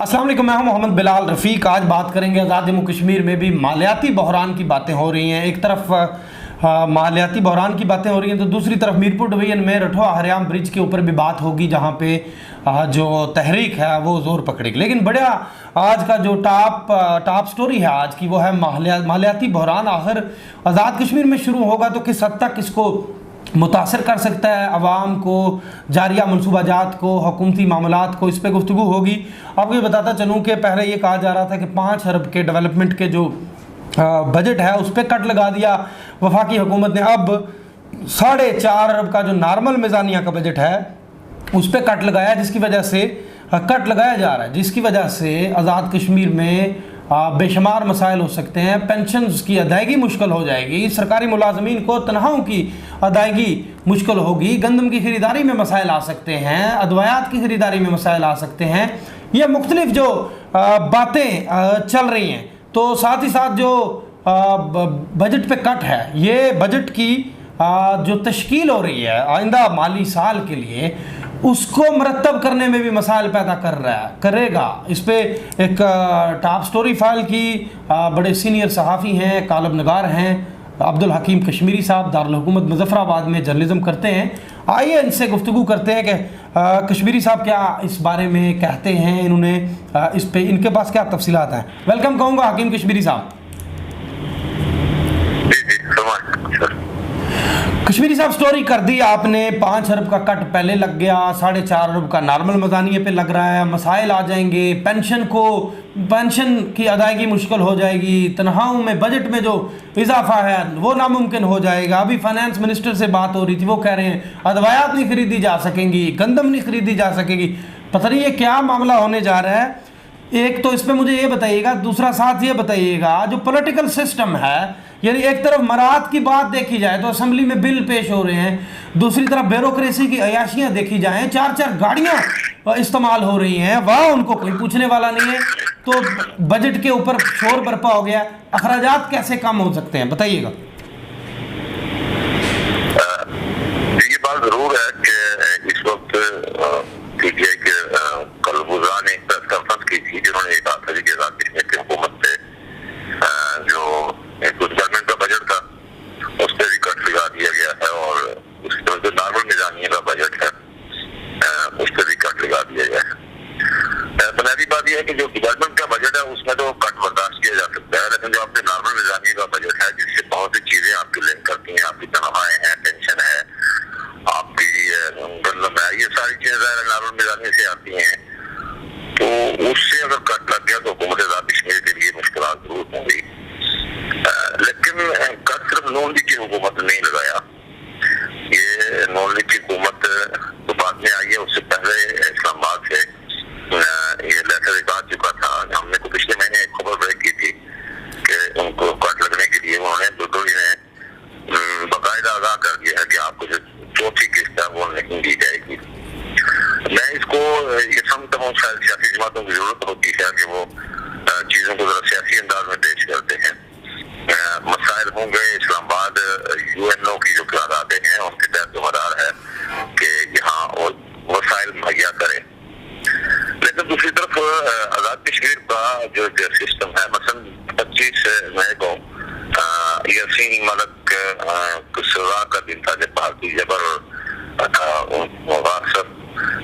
अस्सलाम वालेकुम, मैं हूं मोहम्मद बिलाल रफ़ीक। आज बात करेंगे आज़ाद जम्मू कश्मीर में भी मालियाती बहरान की बातें हो रही हैं। एक तरफ मालियाती बहरान की बातें हो रही हैं तो दूसरी तरफ मीरपुर डिवीजन में रठवा हरियाम ब्रिज के ऊपर भी बात होगी, जहां पे जो तहरीक है वो ज़ोर पकड़ेगी। लेकिन बड़ा आज का जो टॉप स्टोरी है आज की, वो है मालियाती बहरान आखिर आज़ाद कश्मीर में शुरू होगा तो किस हद तक इसको मुतासर कर सकता है, अवाम को, जारिया मनसूबाजात को, हुकूमती मामलात को। इस पर गुफ्तगू होगी। आपको ये बताता चलूँ कि पहले ये कहा जा रहा था कि 5 अरब के डेवलपमेंट के जो बजट है उस पर कट लगा दिया वफाकी हुकूमत ने। अब 4.5 अरब का जो नॉर्मल मिज़ानिया का बजट है उस पर कट लगाया, जिसकी वजह से कट लगाया जा रहा है, जिसकी वजह से आज़ाद कश्मीर में बेशुमार मसाइल हो सकते हैं। पेंशन की अदायगी मुश्किल हो जाएगी, सरकारी मुलाजमीन को तनख्वाहों की अदायगी मुश्किल होगी, गंदम की ख़रीदारी में मसाइल आ सकते हैं, अदवायात की ख़रीदारी में मसाइल आ सकते हैं। ये मुख्तलिफ जो बातें चल रही हैं। तो साथ ही साथ जो बजट पे कट है, ये बजट की जो तश्कील हो रही है आइंदा माली साल के लिए, उसको मरतब करने में भी मसाइल पैदा करेगा। इस पर एक टॉप स्टोरी फाइल की बड़े सीनियर सहाफ़ी हैं, कालब नगार हैं, अब्दुल हकीम कश्मीरी साहब, दारुल हुकूमत मुजफ्फराबाद में जर्नलिज्म करते हैं। आइए इनसे गुफ्तगू करते हैं कि कश्मीरी साहब क्या इस बारे में कहते हैं, इन्होंने इस पे इनके पास क्या तफसीलात हैं। वेलकम कहूँगा हकीम कश्मीरी साहब। कश्मीरी साहब, स्टोरी कर दी आपने, 5 अरब का कट पहले लग गया, 4.5 अरब का नॉर्मल मज़ानिए पे लग रहा है, मसाइल आ जाएंगे, पेंशन की अदायगी मुश्किल हो जाएगी, तनख्वाहों में बजट में जो इजाफा है वो नामुमकिन हो जाएगा। अभी फाइनेंस मिनिस्टर से बात हो रही थी, वो कह रहे हैं अदवायात नहीं खरीदी जा सकेंगी, गंदम नहीं खरीदी जा सकेगी। पता नहीं ये क्या मामला होने जा रहा है। एक तो इस पर मुझे ये बताइएगा, दूसरा साथ ये बताइएगा जो पॉलिटिकल सिस्टम है, यानी एक तरफ मराहत की बात देखी जाए तो असेंबली में बिल पेश हो रहे हैं, दूसरी तरफ ब्यूरोक्रेसी की अयाशियां देखी जाएं, 4-4 गाड़ियां इस्तेमाल हो रही हैं, वह उनको कोई पूछने वाला नहीं है। तो बजट के ऊपर शोर बरपा हो गया। अखराजात कैसे कम हो सकते हैं, बताइएगा। ये बात जरूर है कि इस वक्त पीटीआई के कलबुजा ने प्रेस कॉन्फ्रेंस की थी, जिन्होंने कहा था कि आज़ाद कश्मीर की हुकूमत से जो गवर्नमेंट का बजट था उस पर भी कट लगा दिया गया है, और उसकी तरफ जो नॉर्मल मिजानिया का बजट है उस पर भी कट लगा दिया गया है। बुनियादी बात यह है कि जो गवर्नमेंट का बजट है उसमें तो कट बर्दाश्त किया जा सकता है, लेकिन जो आपके नॉर्मल मिजानिया का बजट है जिससे बहुत सी चीजें आपकी लिंक करती हैं, आपकी तनख्वाहें हैं, पेंशन है, आपकी गंदम है, ये सारी चीजें नॉर्मल मिजानिया से आती हैं, तो उससे अगर कट लग गया तो हुकूमत आज़ाद कश्मीर के लिए मुश्किल जरूर होंगी। लेकिन कट सिर्फ नून लीग की हुकूमत नहीं लगाया, ये नून लीग की हुकूमत तो बाद में आई है, उससे पहले इस्लामाबाद से ये लेटर आ चुका था। हमने तो पिछले महीने एक खबर ब्रेक की थी कि उनको कट लगने के लिए उन्होंने बिल्कुल इन्हें बाकायदा आगाह कर दिया है कि आपको जो चौथी किस्त है वो नहीं दी जाएगी। मैं इसको ये समझता हूँ शायद सियासी जमातों की जरूरत होती है कि वो चीजों को जरा सियासी अंदाज में पेश करते हैं। मसाइल होंगे, इस्लामाबाद यूएनओ की जो करारातें हैं उनके तहत जिम्मेदार है कि यहाँ वसाइल मुहैया करें। लेकिन दूसरी तरफ आज़ाद कश्मीर का जो सिस्टम है, मसलन 25 मई को यासीन मलिक सजा का दिन था जब भारतीय जबर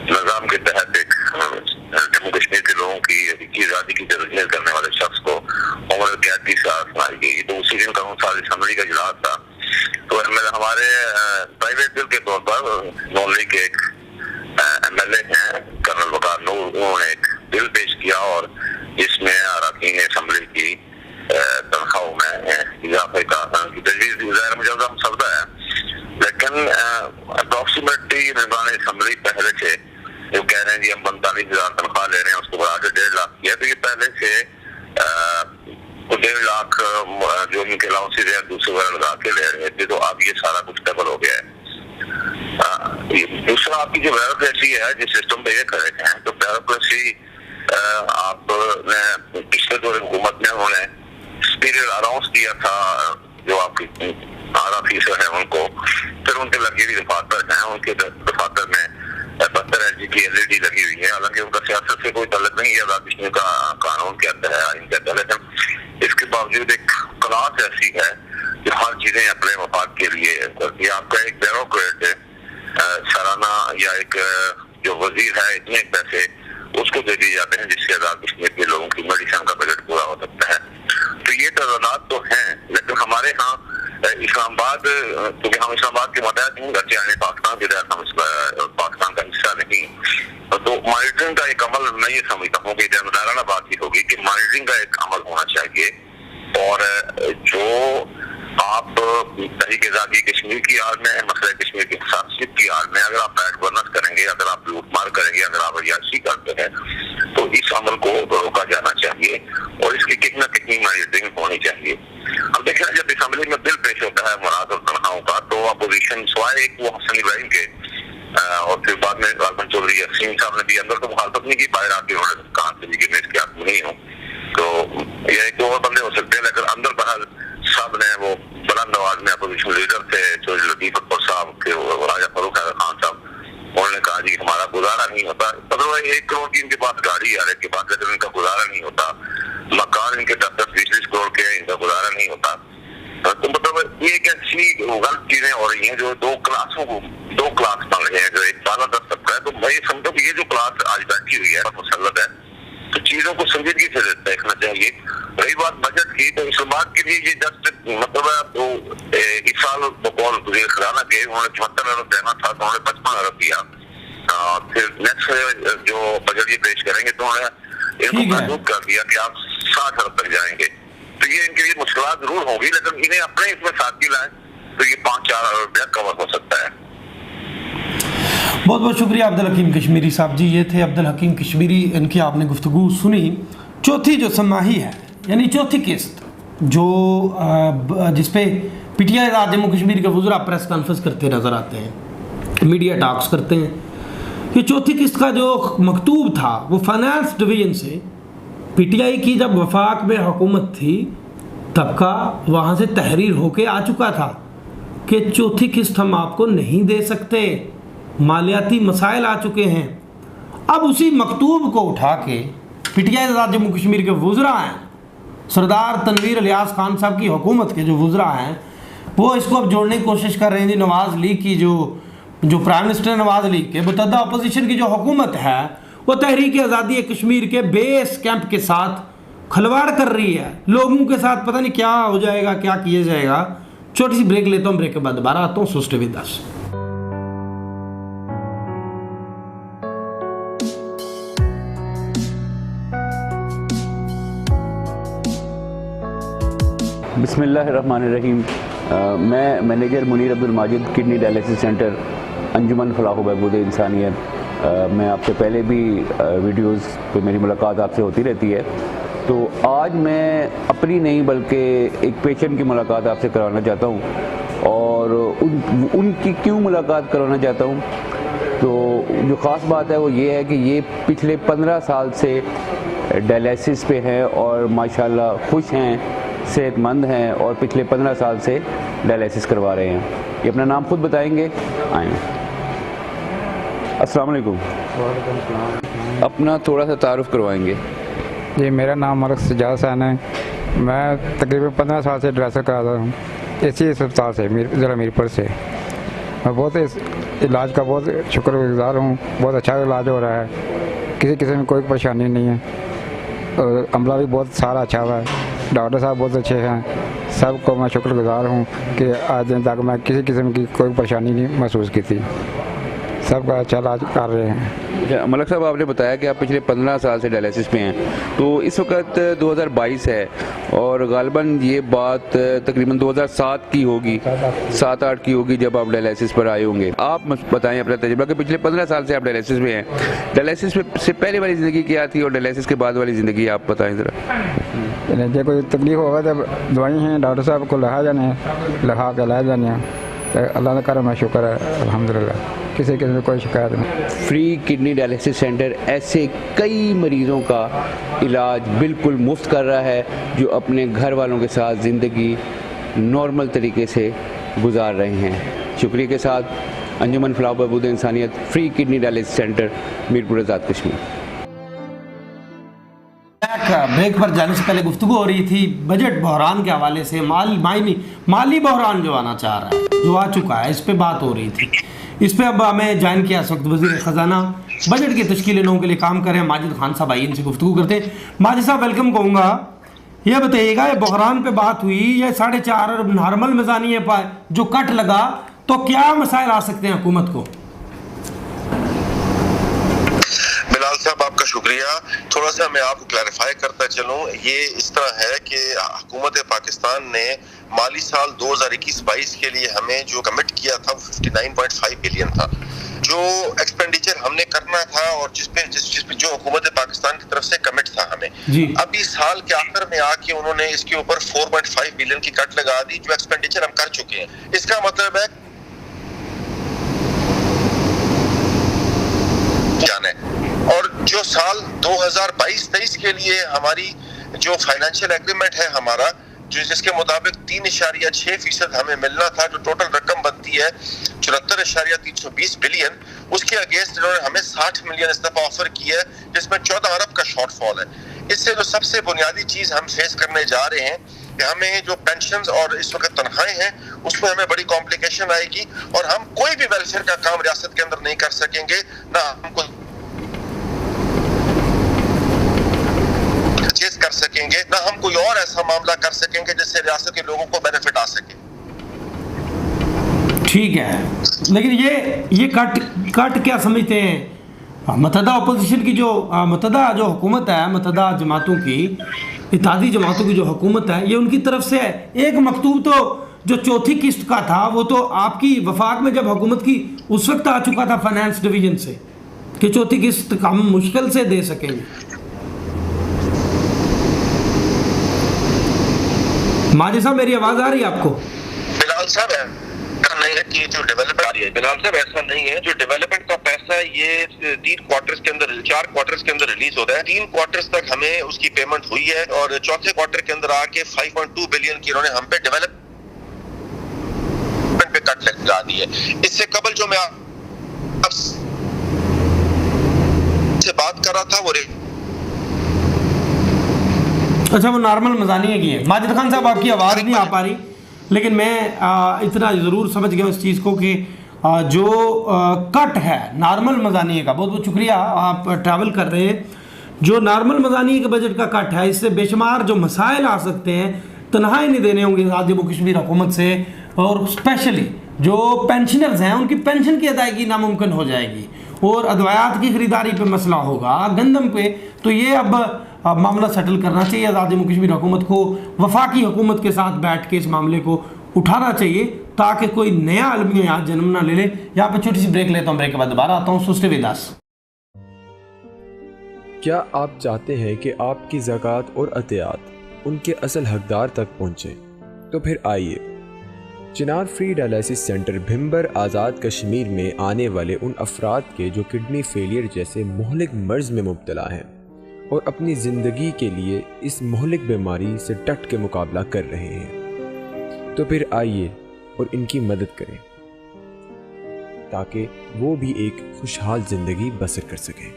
निजाम के तहत एक जम्मू कश्मीर के लोगों की आज़ादी की जदोजहद करने वाले शख्स को उम्र कैद की सजा सुनाई गई। तो उसी दिन कानून असम्बली का इजलास था, तो हमारे प्राइवेट बिल के तौर पर नून लीग के एक एमएलए हैं कर्नल वकार नूर, उन्होंने एक बिल पेश किया और जिसमें अरकान असम्बली की तनख्वाहों में इजाफे का तजवीज़ मुजज़्ज़म सब्दा है। लेकिन अप्रॉक्सीमेटली निगरान असम्बली पहले से जो कह रहे हैं जी हम 45,000 तनख्वाह ले रहे हैं, उसको बढ़ा के 1.5 लाख किया, तो ये पहले से 1.5 लाख जो उनके अलाउंसेज है दूसरे वगैरह लगा के ले रहे थे, तो अब ये सारा कुछ डबल हो गया है। दूसरा आपकी जो ब्यूरोक्रेसी है जिस सिस्टम पे ये करे हैं, तो ब्यूरोक्रेसी आपने पिछले दौर हुकूमत में उन्होंने पीरियड अनाउंस किया था जो आपकी आला फीसद है उनको, फिर उनके लगे भी दफातर हैं, उनके दफातर में 72 LG की LED लगी हुई है। हालांकि उनका सियासत से कोई ताल्लुक नहीं है, आजाद कश्मीर का कानून के अंदर है, आइन के अंदर, लेकिन इसके बावजूद एक क्लास ऐसी है जो हर चीजें अपने मफाद के लिए करती है। आपका एक ब्यूरोक्रेट सालाना या एक जो वजीर है इतने पैसे उसको दे दिए जाते हैं जिससे आजाद कश्मीर के लोगों की मेडिसिन का बजट पूरा हो सकता है। तो ये तजादात तो हैं, लेकिन हमारे यहाँ इस्लामाबाद, क्योंकि हम इस्लामाबाद के मतहत हूँ, घर यानी पाकिस्तान के तहत हम पाकिस्तान का हिस्सा नहीं, तो मॉनिटरिंग का एक अमल मैं ये समझता हूँ कि जनदाराना बात ये होगी कि मॉनिटरिंग का एक अमल होना चाहिए। और जो आप तहरीक आज़ादी कश्मीर की आड़ में, मसला कश्मीर की हसासियत की आड़ में अगर आप बैड गवर्नेंस करेंगे, अगर आप लूटमार करेंगे, अगर आप अयाशी करते हैं, तो इस अमल को रोका जाना चाहिए और इसकी कितनी न कितनी मॉनिटरिंग होनी चाहिए। अब देखें, जब असम्बली में बिल पेश होता है मुराद और तनहाओं का, तो अपोजिशन स्वाय एक वो हसन इब्राहिम के और फिर बाद में गालबन चौधरी असीम साहब ने भी अंदर तो मुखालफत नहीं की, बाहर आके उन्होंने कहा कि मैं इसके हाथ में नहीं हूँ, तो ये एक दो और बंदे हो सकते हैं, लेकिन अंदर बहर सब ने वो बुलंद आवाज में अपोजिशन लीडर थे चौधरी लतीफ अकबर साहब के, राजा फरूख खान साहब, उन्होंने कहा जी हमारा गुजारा नहीं होता। मतलब 1 करोड़ की इनके पास गाड़ी है, इनके पास, लेकिन इनका गुजारा नहीं होता। मकान इनके 10-20 करोड़ के, इनका गुजारा नहीं होता। तो मतलब ये एक ऐसी गलत चीजें हो रही हैं जो दो क्लास बन रहे हैं, जो एक बाला दस तबका है। तो मैं ये समझता हूँ कि ये जो क्लास आज बैठी हुई है मुसल्लत है, तो चीजों को संजीदगी से देखना चाहिए। रही बात बजट की, तो इस्लामाबाद के लिए ये जस्ट मतलब तो इस साल बकौल वज़ीर खजाना के उन्होंने 74 अरब देना था, तो उन्होंने 55 अरब दिया। फिर नेक्स्ट जो बजट ये पेश करेंगे तो उन्होंने इनको महसूस कर दिया कि आप 60 अरब तक जाएंगे। तो ये इनके लिए मुश्किलात जरूर होगी, लेकिन इन्हें अपने इसमें साथी लाए तो ये 5-4 अरब रुपया कवर हो सकता है। बहुत बहुत शुक्रिया अब्दुल हकीम कश्मीरी साहब जी। ये थे अब्दुल हकीम कश्मीरी, इनकी आपने गुफ्तगू सुनी। चौथी जो समाही है, यानी चौथी किस्त जो जिसपे PTI आज़ाद जम्मू कश्मीर के वज़रा प्रेस कॉन्फ्रेंस करते नज़र आते हैं, मीडिया टॉक्स करते हैं, ये चौथी किस्त का जो मकतूब था वो फाइनेंस डिवीज़न से PTI की जब वफाक में हुकूमत थी तब का वहाँ से तहरीर होके आ चुका था कि चौथी किस्त हम आपको नहीं दे सकते, मालियाती मसाइल आ चुके हैं। अब उसी मकतूब को उठा के PTI आज़ाद जम्मू कश्मीर के वज़रा हैं, सरदार तनवीर इलियास खान साहब की हुकूमत के जो वज़रा हैं, वो इसको अब जोड़ने की कोशिश कर रहे हैं जी। नवाज़ लीग की जो प्राइम मिनिस्टर नवाज़ लीग के मुतअद्दा अपोजिशन की जो हुकूमत है, वो तहरीक आज़ादी कश्मीर के बेस कैंप के साथ खलवाड़ कर रही है। लोगों के साथ पता नहीं क्या हो जाएगा, क्या किया जाएगा। छोटी सी ब्रेक लेता हूँ, ब्रेक के बाद दोबारा आता हूँ। सोच विद अस। बिस्मिल्लाहिर्रहमानिर्रहीम। मैं manager Munir Abdul Majid, kidney dialysis centre, Anjuman Falah Behbood Insaniyat. मैं आपसे पहले भी वीडियोस पे मेरी मुलाकात आपसे होती रहती है, तो आज मैं अपनी नहीं बल्कि एक पेशेंट की मुलाकात आपसे करवाना चाहता हूँ। और उनकी क्यों मुलाकात करवाना चाहता हूँ, तो जो ख़ास बात है वो ये है कि ये पिछले 15 साल से डायलिसिस पे हैं और माशाल्लाह खुश हैं, सेहतमंद हैं और पिछले 15 साल से डायलिसिस करवा रहे हैं। ये अपना नाम खुद बताएंगे, आएँ। अस्सलाम वालेकुम। अपना थोड़ा सा तारुफ करवाएंगे। जी, मेरा नाम मलिक सजाद हसन है। मैं तकरीबन 15 साल से ड्रेसर कराता हूँ इसी अस्पताल से, ज़िला मीरपुर से। मैं बहुत इस इलाज का बहुत शुक्रगुजार हूँ, बहुत अच्छा इलाज हो रहा है, किसी किस्म में कोई परेशानी नहीं है। और अमला भी बहुत सारा अच्छा हुआ है, डॉक्टर साहब बहुत अच्छे हैं, सबको मैं शुक्रगुजार हूँ कि आज दिन तक मैं किसी किस्म की कोई परेशानी नहीं महसूस की थी। सबका अच्छा इलाज कर रहे हैं। मलिक साहब, आपने बताया कि आप पिछले 15 साल से डायलिसिस पे हैं, तो इस वक्त 2022 है और गालिबन ये बात तकरीबन 2007 की होगी, 7-8 की होगी जब आप डायलिसिस पर आए होंगे। आप बताएं अपना तजुर्बा कि पिछले 15 साल से आप डायलिसिस में हैं। डायलिसिस से पहले वाली ज़िंदगी क्या थी और डायलिसिस के बाद वाली ज़िंदगी आप बताएं ज़रा। जो कोई तकलीफ होगा तो दवाई हैं, डॉक्टर साहब को लिखा जाने लिखा के ला जाने। अल्लाह का करम है, शुक्र है अल्हम्दुलिल्लाह, किसी किस्म की कोई शिकायत नहीं। फ्री किडनी डायलिसिस सेंटर ऐसे कई मरीज़ों का इलाज बिल्कुल मुफ्त कर रहा है जो अपने घर वालों के साथ ज़िंदगी नॉर्मल तरीके से गुजार रहे हैं। शुक्रिया के साथ अंजुमन Falah Behbood Insaniyat, free kidney dialysis centre, Mirpur Azad Kashmir. Break पर जाने से पहले गुफ्तगू हो रही थी बजट बहरान के हवाले से, माली बहरान जो आना चाह रहा है, जो आ चुका है, इस पे बात हो रही थी। इस पे अब हमें ज्वाइन किया इस वक्त वज़ीर ख़जाना बजट की तश्कील लोगों के लिए काम कर रहे हैं माजिद खान साहब, आइए इनसे गुफ्तगू करते हैं। माजिद साहब वेलकम कहूँगा, यह बताइएगा ये बहरान पे बात हुई, ये 4.5 अरब नॉर्मल मिज़ानिए पर जो कट लगा, तो क्या मसाइल आ सकते हैं हुकूमत को? बिलाल साहब आपका शुक्रिया। थोड़ा सा मैं आपको क्लैरिफाई करता चलूं, ये इस तरह है कि हुकूमत पाकिस्तान ने माली साल 2021-22 के लिए हमें जो कमिट किया था वो 59.5 बिलियन था, जो एक्सपेंडिचर हमने करना था और जिस पे जो हुकूमत पाकिस्तान की तरफ से कमिट था हमें, अभी साल के आखिर में आके उन्होंने इसके ऊपर 4.5 बिलियन की कट लगा दी, जो एक्सपेंडिचर हम कर चुके हैं। इसका मतलब है जाना है। और जो साल 2022-23 के लिए हमारी जो फाइनेंशियल एग्रीमेंट है हमारा, जो जिसके मुताबिक 3.6% हमें मिलना था, जो टोटल रकम बनती है 74.320 बिलियन, उसके अगेंस्ट इन्होंने हमें 60 मिलियन इस दफा ऑफर किया है, जिसमें 14 अरब का शॉर्टफॉल है। इससे जो सबसे बुनियादी चीज हम फेस करने जा रहे हैं कि हमें जो पेंशन्स और इस वक्त तनख्वाहें हैं उसमें हमें बड़ी कॉम्प्लिकेशन आएगी और हम कोई भी वेलफेयर का काम रियासत के अंदर नहीं कर सकेंगे, ना हमको कर सकेंगे, ना हम कोई और ऐसा मामला कर सकेंगे जिससे रियासत के लोगों को बेनिफिट आ सके। ठीक है, लेकिन ये कट क्या समझते हैं मतदा अपोजिशन की, जो मतदा जो हुकूमत है, मतदा जमातों की, इत्तेहादी जमातों की जो हुकूमत है, ये उनकी तरफ से है। एक मकतूब तो जो चौथी किस्त का था वो तो आपकी वफाक में जब हुकूमत की उस वक्त आ चुका था फाइनेंस डिवीजन से कि चौथी किस्त हम मुश्किल से दे सकेंगे। माजी साहब मेरी आवाज आ रही है आपको? बिलाल साहब नहीं है कि जो डेवलपमेंट आ रही है, बिलाल साहब ऐसा नहीं है। जो डेवलपमेंट का पैसा ये 3 क्वार्टर्स के अंदर, 4 क्वार्टर्स के अंदर रिलीज होता है। 3 क्वार्टर्स तक हमें उसकी पेमेंट हुई है और चौथे क्वार्टर के अंदर आके 5.2 बिलियन की इन्होंने हम पे डेवलपमेंट पे कट लगा दी है। इससे कबल जो मैं आपसे बात कर रहा था वो अच्छा, वो नॉर्मल मज़ानिए की है। माजिद खान साहब आपकी आवाज़ नहीं आ पा रही, लेकिन मैं इतना ज़रूर समझ गया उस चीज़ को कि जो कट है नॉर्मल मज़ानिए का, बहुत बहुत शुक्रिया, आप ट्रैवल कर रहे हैं। जो नॉर्मल मज़ानिए के बजट का कट है, इससे बेशुमार जो मसाइल आ सकते हैं, तनख्वाहें नहीं देने होंगे आज़ाद जम्मू कश्मीर हुकूमत से, और स्पेशली जो पेंशनर्स हैं उनकी पेंशन की अदायगी नामुमकिन हो जाएगी, और अदवायात की ख़रीदारी पे मसला होगा, गंदम पे। तो ये अब मामला सेटल करना चाहिए आज़ाद जम्मू कश्मीर हुकूमत को, वफाकी हुकूमत के साथ बैठ के इस मामले को उठाना चाहिए ताकि कोई नया अलमिया जन्म ना ले ले। यहाँ पे छोटी सी ब्रेक लेता हूँ, ब्रेक के बाद दोबारा आता हूँ। सुस्ते विदास। क्या आप चाहते हैं कि आपकी ज़कात और अतियात उनके असल हकदार तक पहुँचे? तो फिर आइए चिनार free dialysis centre Bhimber Azad Kashmir में आने वाले उन अफराद के जो किडनी फेलियर जैसे मुहलिक मर्ज़ में मुब्तला हैं और अपनी ज़िंदगी के लिए इस मुहलिक बीमारी से डट के मुकाबला कर रहे हैं। तो फिर आइए और इनकी मदद करें ताकि वो भी एक खुशहाल ज़िंदगी बसर कर सकें।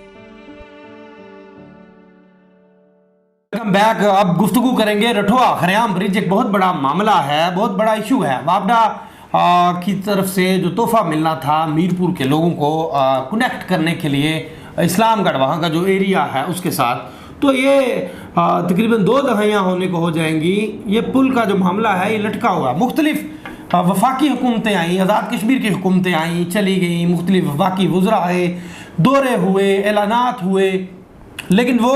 Welcome back. अब गुफ्तगू करेंगे रठवा खरियाम ब्रिज, एक बहुत बड़ा मामला है, बहुत बड़ा इशू है। वापडा की तरफ से जो तोहफा मिलना था मीरपुर के लोगों को कनेक्ट करने के लिए इस्लामगढ़ वहाँ का जो एरिया है उसके साथ, तो ये तकरीबन 2 दहाइयाँ होने को हो जाएंगी। ये पुल का जो मामला है ये लटका हुआ, मुख्तलिफ वफाकी हुकूमतें आई, आज़ाद कश्मीर की हुकूमतें आई चली गई, मुख्तलिफ वफाकी वज़रा आए, दौरे हुए, ऐलानात हुए, लेकिन वो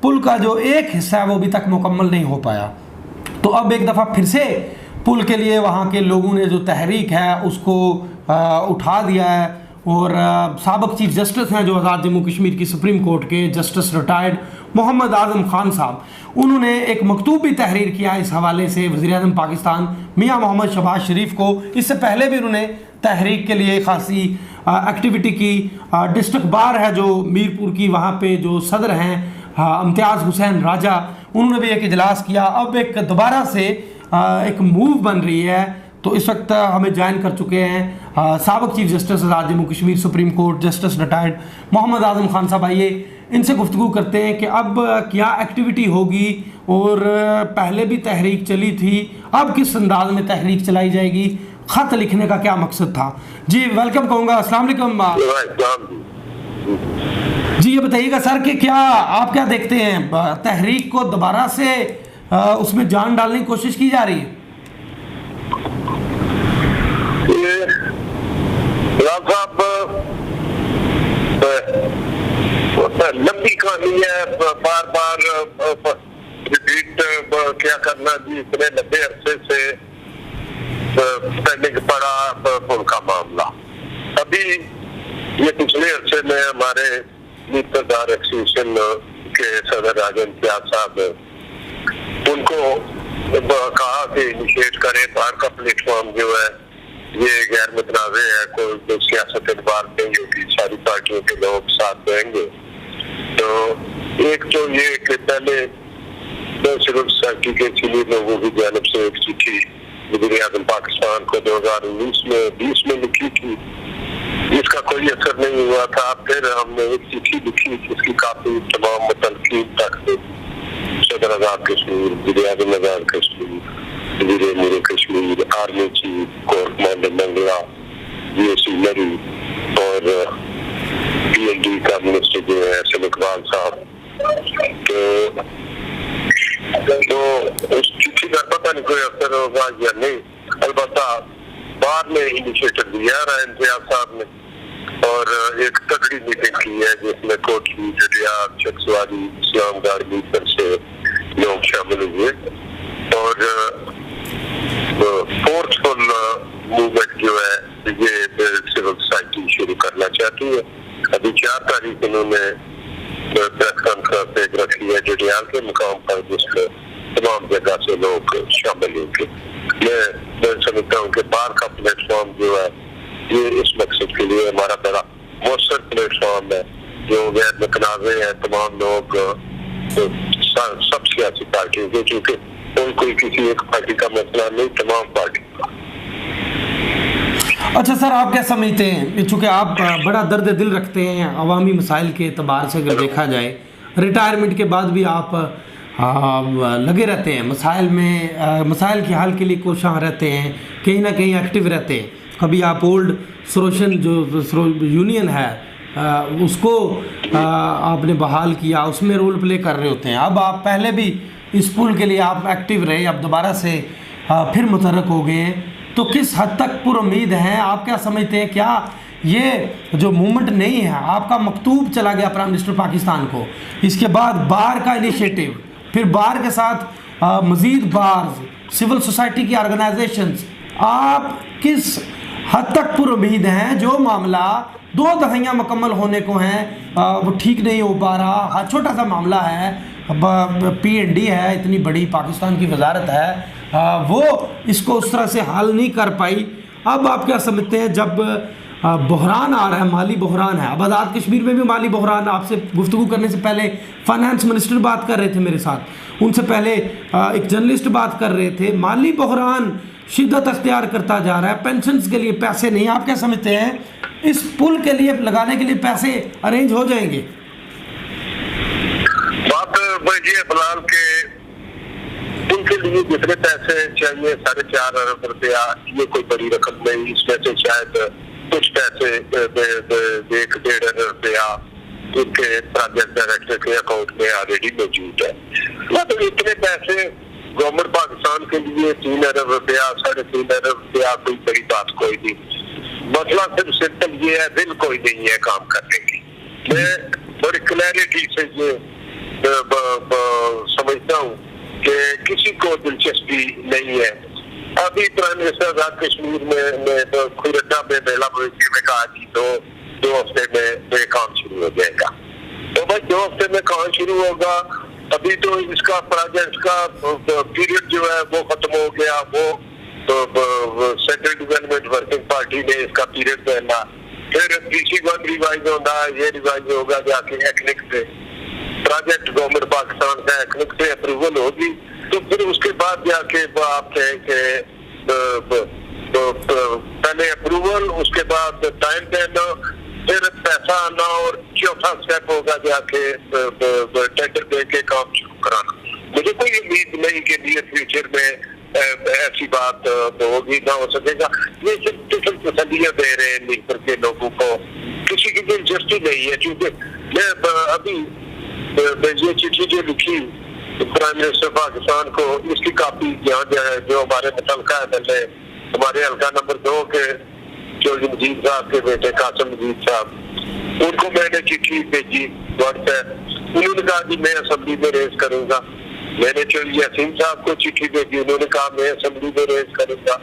पुल का जो एक हिस्सा है वो अभी तक मुकम्मल नहीं हो पाया। तो अब एक दफ़ा फिर से पुल के लिए वहाँ के लोगों ने जो तहरीक है उसको उठा दिया है, और साबिक़ चीफ जस्टिस हैं जो आज़ाद जम्मू कश्मीर की सुप्रीम कोर्ट के जस्टिस रिटायर्ड मोहम्मद आज़म खान साहब, उन्होंने एक मकतूब भी तहरीर किया इस हवाले से वज़ीर-ए-आज़म पाकिस्तान मियाँ मोहम्मद शहबाज शरीफ को। इससे पहले भी उन्होंने तहरीक के लिए खासी एक्टिविटी की। डिस्ट्रिक्ट बार है जो मीरपुर की, वहाँ पे जो सदर हैं इम्तियाज़ हुसैन राजा, उन्होंने भी एक इजलास किया। अब एक दोबारा से एक मूव बन रही है, तो इस वक्त हमें ज्वाइन कर चुके हैं साबिक chief justice Azad Jammu Kashmir supreme court justice retired Mohammad Azam Khan sahab. आइए इनसे गुफ्तगू करते हैं कि अब क्या एक्टिविटी होगी और पहले भी तहरीक चली थी, अब किस अंदाज में तहरीक चलाई जाएगी, खत लिखने का क्या मकसद था। जी वेलकम कहूँगा, अस्सलाम वालेकुम। जी ये बताइएगा सर कि क्या आप क्या देखते हैं, तहरीक को दोबारा से उसमें जान डालने की कोशिश की जा रही है? लंबी कहानी है, बार बार रिपीट क्या करना जी, इतने लंबे अरसे से पेंडिंग पड़ा उनका मामला। अभी ये पिछले अरसे में हमारे लीडर एक्सटेंशन के सदर राजन प्याज साहब उनको कहा कि इनिशिएट करें, बाहर का प्लेटफॉर्म जो है ये गैर मुतनाज़ है, कोई सियासत एतबार नहीं होगी, सारी पार्टियों के लोग साथ रहेंगे। तो एक तो ये कि पहले सिविल सोसाइटी के चीनी लोगों की जानिब से एक चिट्ठी वज़ीर आज़म पाकिस्तान को 2019 में लिखी थी, जिसका कोई असर नहीं हुआ था। फिर हमने एक चिट्ठी लिखी जिसकी काफी तमाम मुतलकीन तक सदर आज़ाद कश्मीर, वज़ीर आज़म आज़ाद कश्मीर, वज़ीर अमीर Kashmir, army chief, corps commander Mangla, GSC लरी और PND का मिनिस्टर जो है असद इकबाल साहब। तो उस चिट्ठी का पता नहीं कोई असर होगा या नहीं, अलबत्ता बाद में इनिशिएटिव लिया रहा इम्तियाज साहब ने और एक तगड़ी मीटिंग की है जिसमें कोटली, जडियार, चकसवाली, इस्लामगढ़ मीटर से लोग शामिल हुए और फोर्सफुल मूवमेंट जो है ये सिविल सोसाइटी शुरू करना चाहती है। अभी 4 तारीख इन्होंने प्रेस कॉन्फ्रेंस एक रखी है जडियार के मुकाम पर, जिसमें तमाम जगह से लोग शामिल होंगे। मैं समझता हूँ कि बाहर का प्लेटफॉर्म जो है ये इस मकसद के लिए हमारा बड़ा मौसर प्लेटफॉर्म है, जो गैर मुतनाज़े है तमाम लोग सब सियासी पार्टियों के, क्योंकि कोई किसी एक पार्टी का मसला नहीं, तमाम पार्टी का। अच्छा सर, आप क्या समझते हैं, चूँकि आप बड़ा दर्द दिल रखते हैं अवामी मसाइल के एतबार से, अगर देखा जाए रिटायरमेंट के बाद भी आप लगे रहते हैं मसाइल में, मसाइल के हल के लिए कोशां रहते हैं, कहीं ना कहीं एक्टिव रहते हैं। कभी आप ओल्ड सरोशन जो यूनियन है उसको आपने बहाल किया, उसमें रोल प्ले कर रहे होते हैं। अब आप पहले भी इस पुल के लिए आप एक्टिव रहे, अब दोबारा से फिर मुतहर्रिक हो गए हैं, तो किस हद तक पुरुम्मीद हैं? आप क्या समझते हैं, क्या ये जो मूवमेंट नहीं है, आपका मकतूब चला गया प्राइम मिनिस्टर पाकिस्तान को, इसके बाद बार का इनिशिएटिव, फिर बार के साथ मज़ीद बार, सिविल सोसाइटी की ऑर्गेनाइजेशंस, आप किस हद तक पुरुम्मीद हैं जो मामला 2 दहाइयाँ मुकम्मल होने को हैं वो ठीक नहीं हो पा रहा? छोटा सा मामला है, PND है, इतनी बड़ी पाकिस्तान की वजारत है, वो इसको उस तरह से हल नहीं कर पाई। अब आप क्या समझते हैं, जब बहरान आ रहा है, माली बहरान है, अब आज़ाद कश्मीर में भी माली बहरान, आपसे गुफ्तगू करने से पहले फाइनेंस मिनिस्टर बात कर रहे थे मेरे साथ, उनसे पहले एक जर्नलिस्ट बात कर रहे थे, माली बहरान शिद्दत अख्तियार करता जा रहा है, पेंशन्स के लिए पैसे नहीं। आप क्या समझते हैं, इस पुल के लिए लगाने के लिए पैसे अरेंज हो जाएंगे? बात ये फिलहाल के पुल के लिए जितने पैसे चाहिए 4.5 अरब रुपया, ये कोई बड़ी रकम नहीं, इसमें से शायद कुछ पैसे 1.5 अरब रुपया उनके प्रोजेक्ट डायरेक्टर के अकाउंट में ऑलरेडी मौजूद है। मतलब इतने पैसे गवर्नमेंट पाकिस्तान के लिए 3 अरब रुपया, 3.5 अरब रुपया कोई बड़ी बात कोई नहीं। मसला सिर्फ सिंपल ये है, दिल कोई नहीं है काम करने की। मैं बड़ी क्लैरिटी से ये समझता हूँ कि किसी को दिलचस्पी नहीं है। अभी प्राइम मिनिस्टर आज़ाद कश्मीर में खुरड्डा में मेला मवेशी में कहा कि 2 हफ्ते में काम शुरू हो जाएगा। तो भाई 2 हफ्ते में काम शुरू होगा, अभी तो इसका प्रोजेक्ट का पीरियड जो है वो खत्म हो गया, वो सेंट्रल डेवलपमेंट वर्किंग पार्टी ने इसका पीरियड पहना, फिर PC1 रिवाइज होगा, ये रिवाइज होगा जाके एक्निक से, प्रोजेक्ट गवर्नमेंट पाकिस्तान का एक्निक से अप्रूवल होगी, तो फिर उसके बाद जाके आप कहें कि पहले अप्रूवल, उसके बाद टाइम देना, फिर पैसा आना, और चौथा स्टेप होगा जाके टेंडर दे के काम शुरू कराना। मुझे कोई उम्मीद नहीं कि नियर फ्यूचर में ऐसी बात होगी, ना हो सकेगा। ये सिर्फ तसल्लियां दे रहे हैं मीरपुर के लोगों को, किसी की दिलचस्पी नहीं है। क्योंकि मैं अभी ये चिट्ठी जो लिखी प्राइम मिनिस्टर पाकिस्तान को, इसकी कापी जो हमारे मुतलका है, हमारे हल्का नंबर 2 के चौधरी मजीद साहब के बेटे कासिम मजीद साहब, उनको मैंने चिट्ठी भेजी व्हाट्सएप। उन्होंने कहा कि मैं असेंबली में रेज करूंगा। मैंने चौधरी यासीन साहब को चिट्ठी भेजी, उन्होंने कहा मैं असेंबली में रेज करूंगा।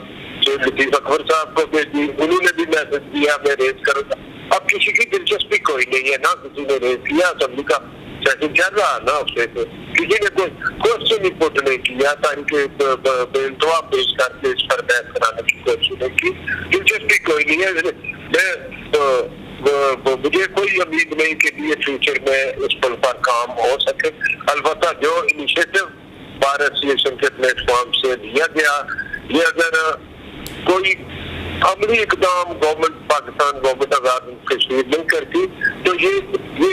चौधरी लतीफ अकबर साहब को भेजी, उन्होंने भी मैसेज दिया मैं रेज करूंगा। अब किसी की दिलचस्पी कोई नहीं है, ना किसी ने रेज किया। असेंबली का सेशन चल रहा ना, उससे किसी ने कोई क्वेश्चन रिपोर्ट नहीं किया, तारीख बेलतवा पेश करके इस पर बहस कराने की कोशिश नहीं की। दिलचस्पी कोई नहीं है। मुझे कोई उम्मीद नहीं कि ये फ्यूचर में इस पुल पर काम हो सके। अलबत्ता जो इनिशिएटिव बार एसोसिएशन के प्लेटफॉर्म से दिया गया, ये अगर कोई अमली इकदाम गवर्नमेंट पाकिस्तान गवर्नमेंट आजाद कश्मीर नहीं करती, तो ये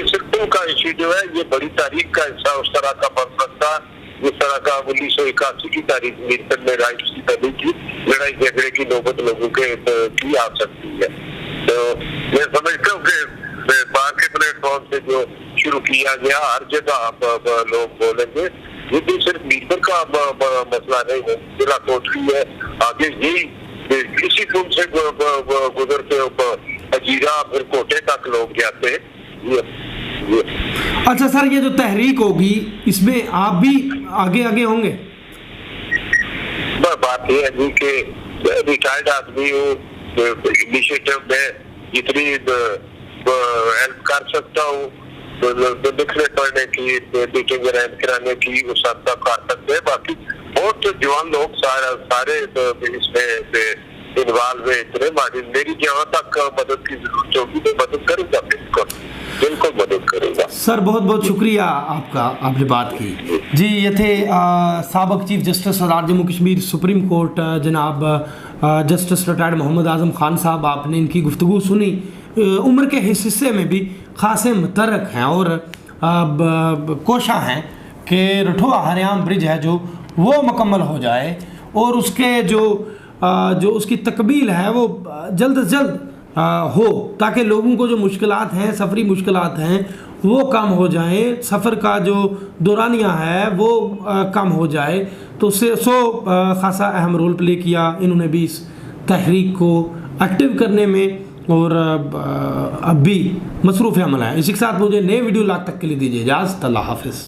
सिर्फ का इशू जो है, ये बड़ी तारीख का हिस्सा उस तरह का बन सकता, जिस तरह का 1981 की तारीख मीरपुर में राइट्स की तभी की लड़ाई झगड़े की नौबत लोगों के की आ सकती है। तो मैं समझता हूँ कि बाहर के प्लेटफॉर्म से जो शुरू किया गया, हर जगह लोग बोलेंगे। ये भी सिर्फ मीरपुर का मसला नहीं है, जिला कोटली है, आगे यही किसी पुल से गुजरते अजीरा फिर कोटे तक लोग जाते हैं। अच्छा सर, ये जो तहरीक होगी इसमें आप भी आगे होंगे? बात यह है जी कि रिटायर्ड आदमी हूँ, इनिशिएटिव में जितनी हेल्प कर सकता हूँ, लिखने पढ़ने की, मीटिंग अरेंज कराने की, उस हद तक कर सकते हैं। बाकी बहुत जवान लोग सारे इसमें इन्वॉल्व है। इतने मेरी जहाँ तक मदद की जरूरत होगी तो मदद करूँगा, बिल्कुल मदद करूँगा। सर बहुत बहुत शुक्रिया आपका, आपने बात की जी। ये थे साबिक चीफ जस्टिस सरदार जम्मू कश्मीर सुप्रीम कोर्ट जनाब जस्टिस रिटायर्ड मोहम्मद आजम खान साहब। आपने इनकी गुफ्तगू सुनी। उम्र के हिस्से में भी खासे मुतरक हैं और कोशा हैं कि रठोआ हरियाम ब्रिज है जो वो मुकम्मल हो जाए और उसके जो उसकी तकमील है वो जल्द से जल्द हो, ताकि लोगों को जो मुश्किलात हैं, सफरी मुश्किलात हैं, वो कम हो जाएं, सफ़र का जो दौरानिया है वो कम हो जाए। तो उससे खासा अहम रोल प्ले किया इन्होंने भी इस तहरीक को एक्टिव करने में, और अब भी मसरूफ़ अमल है। इसी के साथ मुझे नए वीडियो लाख तक के लिए दीजिए इजाज़त। अल्लाह हाफ़िज़।